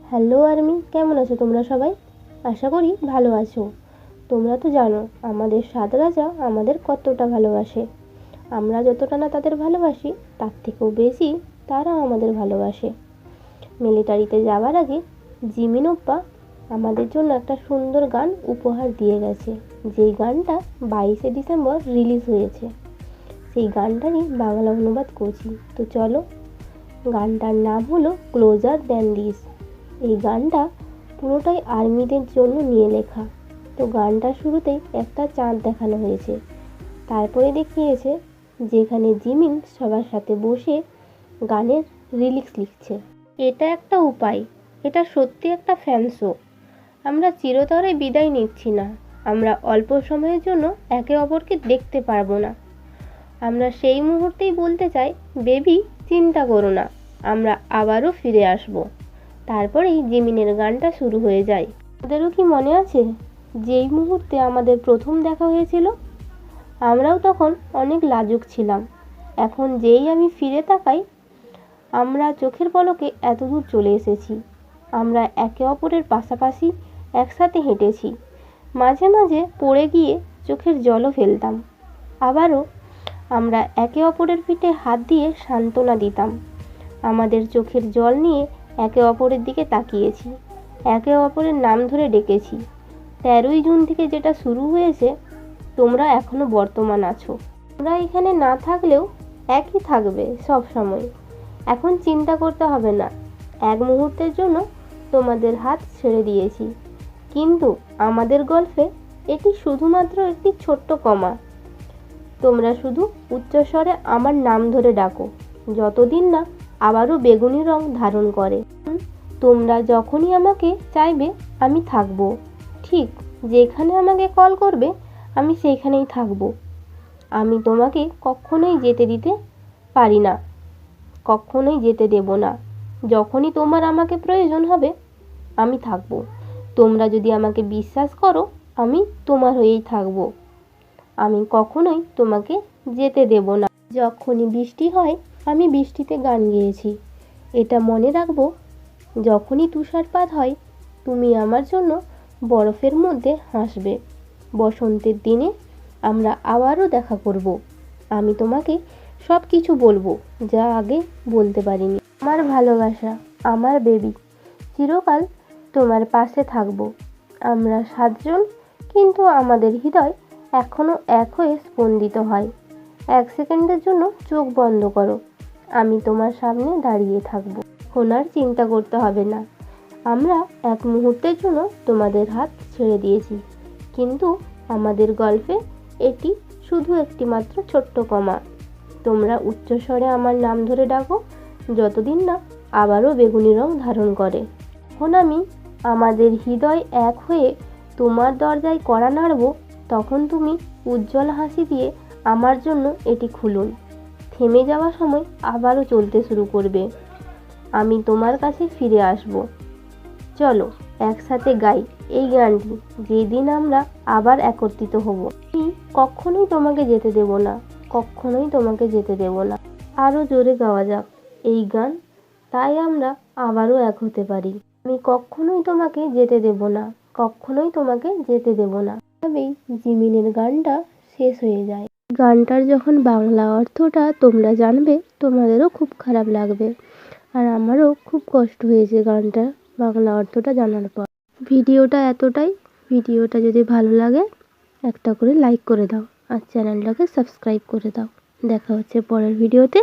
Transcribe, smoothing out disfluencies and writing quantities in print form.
Hello army, কেমন আছো তোমরা সবাই? আশা করি ভালো আছো। তোমরা তো জানো আমাদের সাত রাজা আমাদের কতটা ভালোবাসে। আমরা যতটা না তাদের ভালোবাসি, তার থেকেও বেশি তারা আমাদের ভালোবাসে। মিলিটারিতে যাওয়ার আগে জিমিন ওপ্পা আমাদের জন্য একটা সুন্দর গান উপহার দিয়ে গেছে, যেই গানটা 22শে ডিসেম্বর রিলিজ হয়েছে। সেই গানটারই বাংলা অনুবাদ করছি। তো চলো, গানটার নাম হলো ক্লোজার দ্যান দিস। এই গানটা পুরোটাই আর্মিদের জন্য নিয়ে লেখা। তো গানটার শুরুতেই একটা চাঁদ দেখানো হয়েছে, তারপরে দেখিয়েছে যেখানে জিমিন সবার সাথে বসে গানের লিরিক্স লিখছে। এটা একটা উপায়, এটা সত্যি একটা ফ্যান শো। আমরা চিরতরে বিদায় নিচ্ছি না, আমরা অল্প সময়ের জন্য একে অপরকে দেখতে পারবো না। আমরা সেই মুহূর্তেই বলতে চাই, বেবি চিন্তা করো না, আমরা আবারও ফিরে আসবো। তারপরেই জিমিনের গানটা শুরু হয়ে যায়। ওদেরও কি মনে আছে যেই মুহূর্তে আমাদের প্রথম দেখা হয়েছিল? আমরাও তখন অনেক লাজুক ছিলাম। এখন যেই আমি ফিরে তাকাই, আমরা চোখের পলকে এতদূর চলে এসেছি। আমরা একে অপরের পাশাপাশি একসাথে হেঁটেছি, মাঝে মাঝে পড়ে গিয়ে চোখের জলও ফেলতাম। আবারও আমরা একে অপরের পিঠে হাত দিয়ে সান্ত্বনা দিতাম। আমাদের চোখের জল নিয়ে একে অপরের দিকে তাকিয়েছি, একে অপরের নাম ধরে ডেকেছি। 13ই জুন থেকে যেটা শুরু হয়েছে, তোমরা এখনো বর্তমান আছো। তোমরা এখানে না থাকলেও একই থাকবে সব সময়। এখন চিন্তা করতে হবে না, এক মুহূর্তের জন্য তোমাদের হাত ছেড়ে দিয়েছি, কিন্তু আমাদের গল্পে এটি শুধুমাত্র একটি ছোট্ট কমা। তোমরা শুধু উচ্চস্বরে আমার নাম ধরে ডাকো, যতদিন না আবারও বেগুনি রং ধারণ করে। তোমরা যখনই আমাকে চাইবে আমি থাকবো, ঠিক যেখানে আমাকে কল করবে আমি সেইখানেই থাকবো। আমি তোমাকে কখনোই যেতে দিতে পারি না, কখনোই যেতে দেব না। যখনই তোমার আমাকে প্রয়োজন হবে আমি থাকবো। তোমরা যদি আমাকে বিশ্বাস করো, আমি তোমার হয়েই থাকবো। আমি কখনোই তোমাকে যেতে দেব না। যখনই বৃষ্টি হয় আমি বৃষ্টিতে গান গেয়েছি, এটা মনে রাখবো। যখনই তুষারপাত হয় তুমি আমার জন্য বরফের মধ্যে হাসবে। বসন্তের দিনে আমরা আবারও দেখা করব। আমি তোমাকে সব কিছু বলবো যা আগে বলতে পারিনি। আমার ভালোবাসা, আমার বেবি, চিরকাল তোমার পাশে থাকবো। আমরা 7 জন, কিন্তু আমাদের হৃদয় এখনো এক হয়ে স্পন্দিত হয়। 1 সেকেন্ডের জন্য চোখ বন্ধ করো, আমি তোমার সামনে দাঁড়িয়ে থাকবো। এখন আর চিন্তা করতে হবে না, আমরা এক মুহূর্তের জন্য তোমাদের হাত ছেড়ে দিয়েছি, কিন্তু আমাদের গল্পে এটি শুধু একটি মাত্র ছোট্ট কমা। তোমরা উচ্চস্বরে আমার নাম ধরে ডাকো, যতদিন না আবারও বেগুনি রং ধারণ করে। এখন আমি আমাদের হৃদয় এক হয়ে তোমার দরজায় কড়া নাড়ব, তখন তুমি উজ্জ্বল হাসি দিয়ে আমার জন্য এটি খুলুন। থেমে যাওয়া সময় আবারও চলতে শুরু করবে। আমি তোমার কাছে ফিরে আসব। চলো একসাথে গাই এই গানটি, যেদিন আমরা আবার একত্রিত হব। আমি কখনোই তোমাকে যেতে দেব না, কখনোই তোমাকে যেতে দেব না। আরও জোরে গাওয়া যাক এই গান, তাই আমরা আবারও এক হতে পারি। আমি কখনোই তোমাকে যেতে দেব না, কখনোই তোমাকে যেতে দেব না। তবেই জিমিনের গানটা শেষ হয়ে যায়। গানটার যখন বাংলা অর্থটা তোমরা জানবে, তোমাদেরও খুব খারাপ লাগবে, আর আমারও খুব কষ্ট হয়েছে গানটা বাংলা অর্থটা জানার পর। ভিডিওটা এতটাই। ভিডিওটা যদি ভালো লাগে একটা করে লাইক করে দাও, আর চ্যানেলটাকে সাবস্ক্রাইব করে দাও। দেখা হচ্ছে পরের ভিডিওতে।